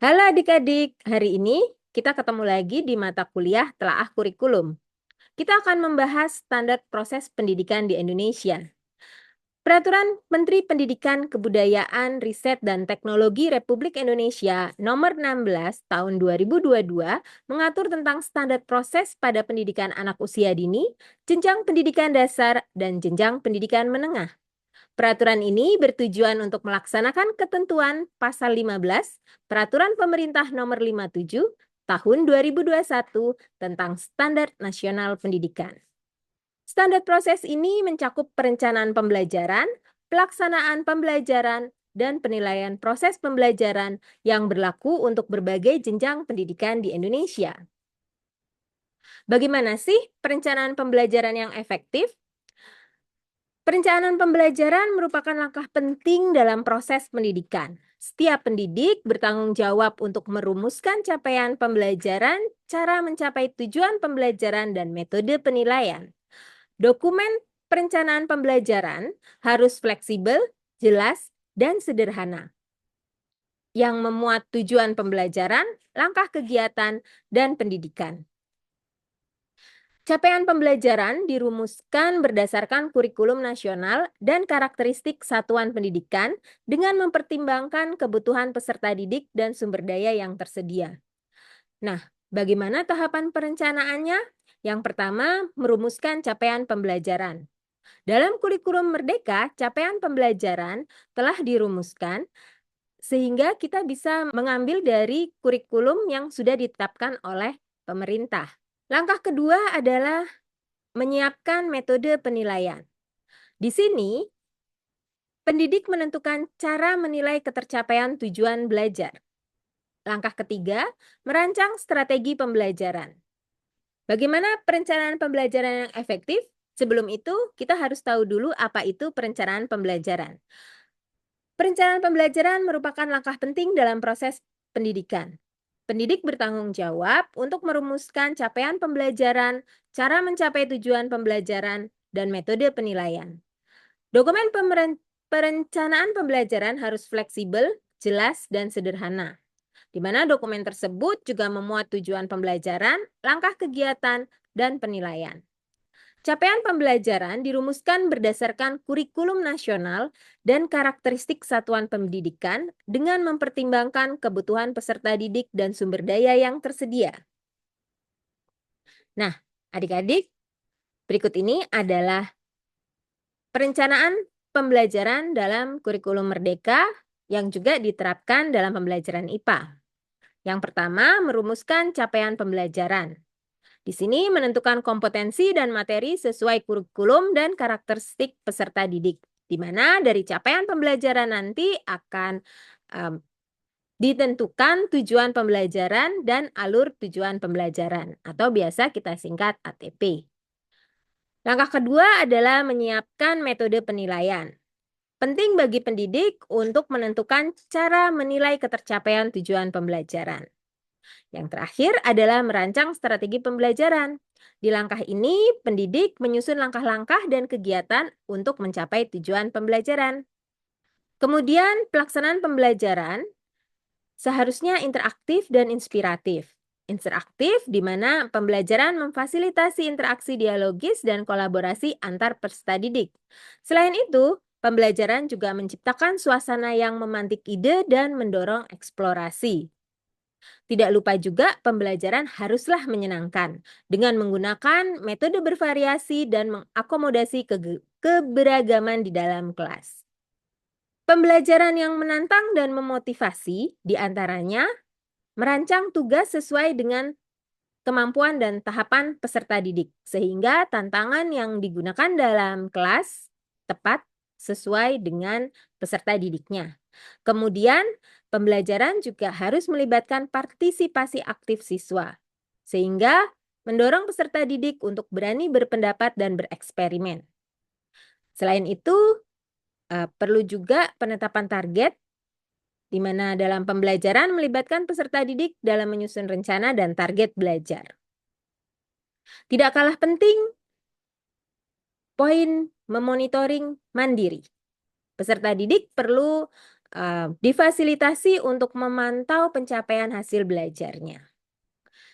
Halo adik-adik, hari ini kita ketemu lagi di mata kuliah Telaah Kurikulum. Kita akan membahas standar proses pendidikan di Indonesia. Peraturan Menteri Pendidikan, Kebudayaan, Riset, dan Teknologi Republik Indonesia Nomor 16 Tahun 2022 mengatur tentang standar proses pada pendidikan anak usia dini, jenjang pendidikan dasar, dan jenjang pendidikan menengah. Peraturan ini bertujuan untuk melaksanakan ketentuan Pasal 15 Peraturan Pemerintah Nomor 57 Tahun 2021 tentang Standar Nasional Pendidikan. Standar proses ini mencakup perencanaan pembelajaran, pelaksanaan pembelajaran, dan penilaian proses pembelajaran yang berlaku untuk berbagai jenjang pendidikan di Indonesia. Bagaimana sih perencanaan pembelajaran yang efektif? Perencanaan pembelajaran merupakan langkah penting dalam proses pendidikan. Setiap pendidik bertanggung jawab untuk merumuskan capaian pembelajaran, cara mencapai tujuan pembelajaran, dan metode penilaian. Dokumen perencanaan pembelajaran harus fleksibel, jelas, dan sederhana, yang memuat tujuan pembelajaran, langkah kegiatan, dan pendidikan. Capaian pembelajaran dirumuskan berdasarkan kurikulum nasional dan karakteristik satuan pendidikan dengan mempertimbangkan kebutuhan peserta didik dan sumber daya yang tersedia. Nah, bagaimana tahapan perencanaannya? Yang pertama, merumuskan capaian pembelajaran. Dalam kurikulum Merdeka, capaian pembelajaran telah dirumuskan sehingga kita bisa mengambil dari kurikulum yang sudah ditetapkan oleh pemerintah. Langkah kedua adalah menyiapkan metode penilaian. Di sini, pendidik menentukan cara menilai ketercapaian tujuan belajar. Langkah ketiga, merancang strategi pembelajaran. Bagaimana perencanaan pembelajaran yang efektif? Sebelum itu, kita harus tahu dulu apa itu perencanaan pembelajaran. Perencanaan pembelajaran merupakan langkah penting dalam proses pendidikan. Pendidik bertanggung jawab untuk merumuskan capaian pembelajaran, cara mencapai tujuan pembelajaran, dan metode penilaian. Dokumen perencanaan pembelajaran harus fleksibel, jelas, dan sederhana, di mana dokumen tersebut juga memuat tujuan pembelajaran, langkah kegiatan, dan penilaian. Capaian pembelajaran dirumuskan berdasarkan kurikulum nasional dan karakteristik satuan pendidikan dengan mempertimbangkan kebutuhan peserta didik dan sumber daya yang tersedia. Nah, adik-adik, berikut ini adalah perencanaan pembelajaran dalam kurikulum Merdeka yang juga diterapkan dalam pembelajaran IPA. Yang pertama, merumuskan capaian pembelajaran. Di sini menentukan kompetensi dan materi sesuai kurikulum dan karakteristik peserta didik, di mana dari capaian pembelajaran nanti akan ditentukan tujuan pembelajaran dan alur tujuan pembelajaran, atau biasa kita singkat ATP. Langkah kedua adalah menyiapkan metode penilaian. Penting bagi pendidik untuk menentukan cara menilai ketercapaian tujuan pembelajaran. Yang terakhir adalah merancang strategi pembelajaran. Di langkah ini, pendidik menyusun langkah-langkah dan kegiatan untuk mencapai tujuan pembelajaran. Kemudian, pelaksanaan pembelajaran seharusnya interaktif dan inspiratif. Interaktif di mana pembelajaran memfasilitasi interaksi dialogis dan kolaborasi antar peserta didik. Selain itu, pembelajaran juga menciptakan suasana yang memantik ide dan mendorong eksplorasi. Tidak lupa juga pembelajaran haruslah menyenangkan dengan menggunakan metode bervariasi dan mengakomodasi keberagaman di dalam kelas. Pembelajaran yang menantang dan memotivasi diantaranya merancang tugas sesuai dengan kemampuan dan tahapan peserta didik, sehingga tantangan yang digunakan dalam kelas tepat sesuai dengan peserta didiknya. Kemudian, pembelajaran juga harus melibatkan partisipasi aktif siswa, sehingga mendorong peserta didik untuk berani berpendapat dan bereksperimen. Selain itu, perlu juga penetapan target, di mana dalam pembelajaran melibatkan peserta didik dalam menyusun rencana dan target belajar. Tidak kalah penting, poin memonitoring mandiri. Peserta didik perlu difasilitasi untuk memantau pencapaian hasil belajarnya.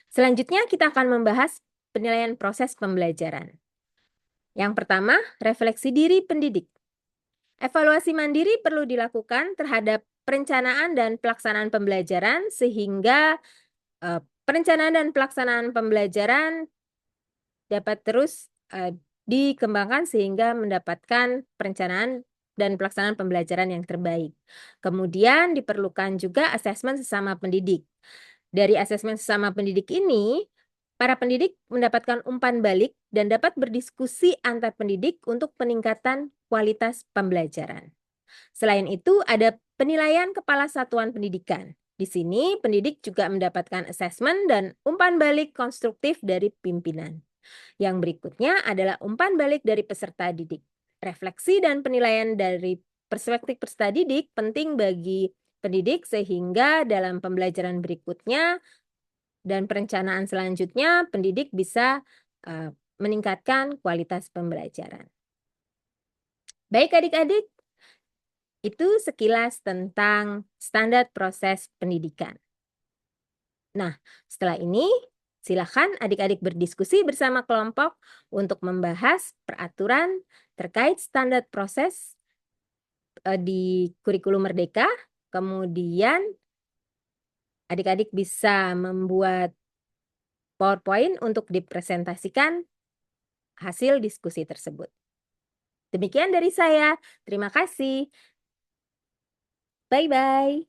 Selanjutnya kita akan membahas penilaian proses pembelajaran. Yang pertama, refleksi diri pendidik. Evaluasi mandiri perlu dilakukan terhadap perencanaan dan pelaksanaan pembelajaran sehingga perencanaan dan pelaksanaan pembelajaran dapat terus dikembangkan sehingga mendapatkan perencanaan dan pelaksanaan pembelajaran yang terbaik. Kemudian diperlukan juga asesmen sesama pendidik. Dari asesmen sesama pendidik ini, para pendidik mendapatkan umpan balik dan dapat berdiskusi antar pendidik untuk peningkatan kualitas pembelajaran. Selain itu, ada penilaian kepala satuan pendidikan. Di sini, pendidik juga mendapatkan asesmen dan umpan balik konstruktif dari pimpinan. Yang berikutnya adalah umpan balik dari peserta didik. Refleksi dan penilaian dari perspektif peserta didik penting bagi pendidik sehingga dalam pembelajaran berikutnya dan perencanaan selanjutnya pendidik bisa meningkatkan kualitas pembelajaran. Baik adik-adik, itu sekilas tentang standar proses pendidikan. Nah, setelah ini silakan adik-adik berdiskusi bersama kelompok untuk membahas peraturan terkait standar proses di kurikulum Merdeka. Kemudian adik-adik bisa membuat PowerPoint untuk dipresentasikan hasil diskusi tersebut. Demikian dari saya. Terima kasih. Bye-bye.